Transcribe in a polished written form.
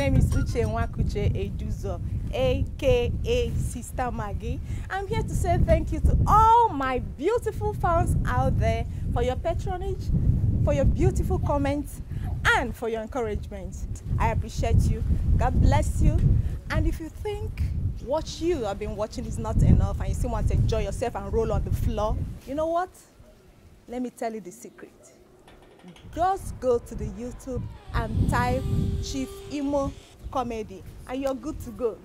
name is Uche Nwakuche Eduzo, aka Sister Maggie. I'm here to say thank you to all my beautiful fans out there for your patronage, for your beautiful comments, and for your encouragement. I appreciate you. God bless you. And if you think what you have been watching is not enough and you still want to enjoy yourself and roll on the floor, you know what? Let me tell you the secret. Just go to the YouTube and type Chief Imo Comedy and you're good to go.